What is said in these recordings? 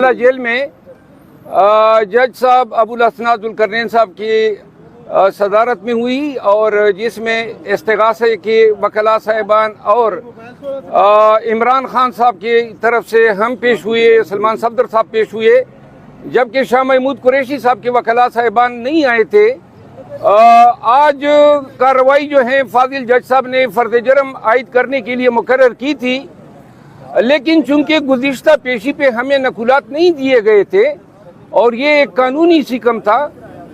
Jail में जज साहब अबुल हसन जुल्करनैन साहब की सदारत में हुई और जिसमें इस्तिगासे के वकला साहिबान और इमरान खान साहब की तरफ से हम पेश हुए, सलमान सफदर साहब पेश हुए, जबकि शाह महमूद कुरैशी साहब के वकला साहिबान नहीं आए थे। आज कार्रवाई जो है फाजिल जज साहब ने फर्द जर्म आयद करने के लिए मुकर्रर की थी, लेकिन चूंकि गुज़िश्ता पेशी पे हमें नकुलात नहीं दिए गए थे और ये एक कानूनी सिकम था,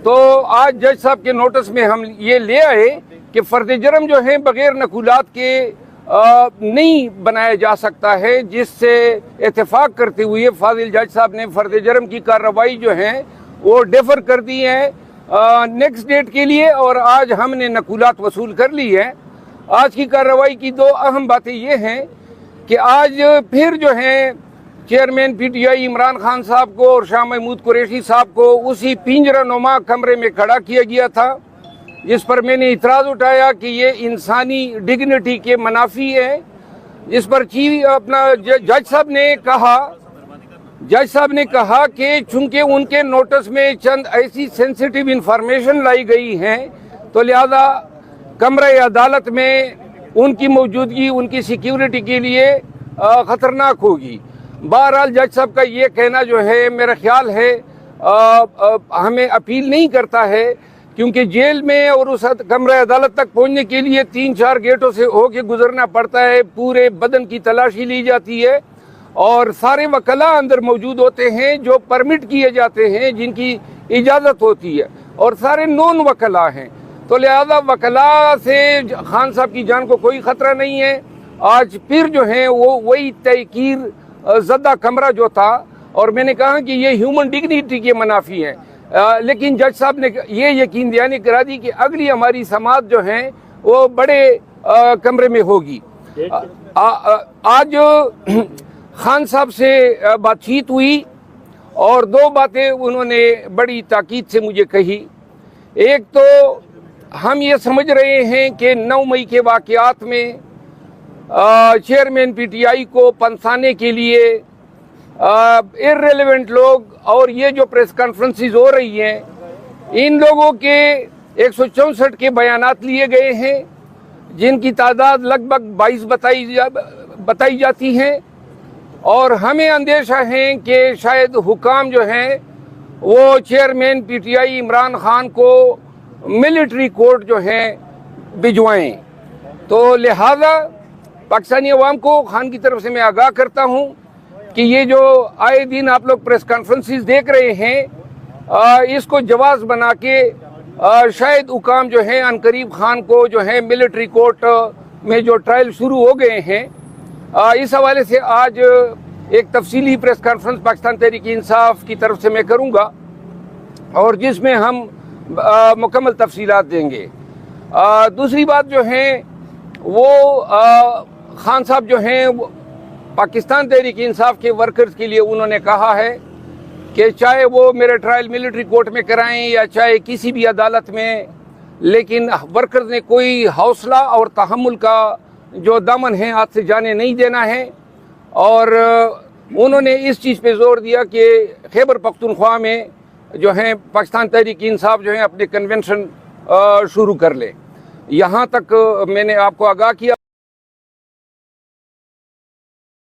तो आज जज साहब के नोटिस में हम ये ले आए कि फर्द जर्म जो है बग़ैर नकुलात के नहीं बनाया जा सकता है, जिससे इत्तेफाक करते हुए फाजिल जज साहब ने फर्द जर्म की कार्रवाई जो है वो डेफर कर दी है नेक्स्ट डेट के लिए, और आज हमने नकुलात वसूल कर ली है। आज की कार्रवाई की दो अहम बातें ये हैं कि आज फिर जो है चेयरमैन पीटीआई इमरान खान साहब को और शाह महमूद कुरैशी साहब को उसी पिंजरा नुमा कमरे में खड़ा किया गया था, जिस पर मैंने इतराज़ उठाया कि ये इंसानी डिग्निटी के मुनाफी है। जिस पर जज साहब ने कहा कि चूंकि उनके नोटिस में चंद ऐसी सेंसिटिव इंफॉर्मेशन लाई गई है, तो लिहाजा कमरे अदालत में उनकी मौजूदगी उनकी सिक्योरिटी के लिए ख़तरनाक होगी। बहरहाल जज साहब का ये कहना जो है मेरा ख्याल है हमें अपील नहीं करता है, क्योंकि जेल में और उस कमरे अदालत तक पहुंचने के लिए 3-4 गेटों से होके गुजरना पड़ता है, पूरे बदन की तलाशी ली जाती है और सारे वकला अंदर मौजूद होते हैं जो परमिट किए जाते हैं, जिनकी इजाज़त होती है, और सारे नॉन वकला हैं। तो लिहाजा वकला से खान साहब की जान को कोई ख़तरा नहीं है। आज फिर जो है वो वही तहकीर ज़दा कमरा जो था, और मैंने कहा कि ये ह्यूमन डिग्निटी के मुनाफी है, लेकिन जज साहब ने ये यकीन दहानी करा दी कि अगली हमारी समाअत जो है वो बड़े कमरे में होगी। आज खान साहब से बातचीत हुई और दो बातें उन्होंने बड़ी ताकीद से मुझे कही। एक तो हम ये समझ रहे हैं कि 9 मई के वाक़यात में चेयरमैन पीटीआई को पंसाने के लिए इर्रेलेवेंट लोग और ये जो प्रेस कॉन्फ्रेंसेस हो रही हैं, इन लोगों के 164 के बयानात लिए गए हैं, जिनकी तादाद लगभग 22 बताई जाती है, और हमें अंदेशा है कि शायद हुकाम जो हैं वो चेयरमैन पीटीआई इमरान खान को मिलिट्री कोर्ट जो है भिजवाएं। तो लिहाजा पाकिस्तानी अवाम को खान की तरफ से मैं आगाह करता हूं कि ये जो आए दिन आप लोग प्रेस कॉन्फ्रेंसेस देख रहे हैं, इसको जवाज़ बना के शायद हुकाम जो है अनकरीब खान को जो है मिलिट्री कोर्ट में जो ट्रायल शुरू हो गए हैं, इस हवाले से आज एक तफसीली प्रेस कॉन्फ्रेंस पाकिस्तान तहरीक इंसाफ की तरफ से मैं करूँगा, और जिसमें हम मुकम्मल तफसीलात देंगे। दूसरी बात जो है वो खान साहब जो हैं पाकिस्तान तहरीक इंसाफ के वर्कर्स के लिए उन्होंने कहा है कि चाहे वो मेरे ट्रायल मिलिट्री कोर्ट में कराएं या चाहे किसी भी अदालत में, लेकिन वर्कर्स ने कोई हौसला और तहम्मुल का जो दामन है हाथ से जाने नहीं देना है। और उन्होंने इस चीज़ पे जोर दिया कि खैबर पख्तूनख्वा में जो है पाकिस्तान तहरीक इंसाफ जो है अपने कन्वेंशन शुरू कर ले। यहाँ तक मैंने आपको आगाह किया।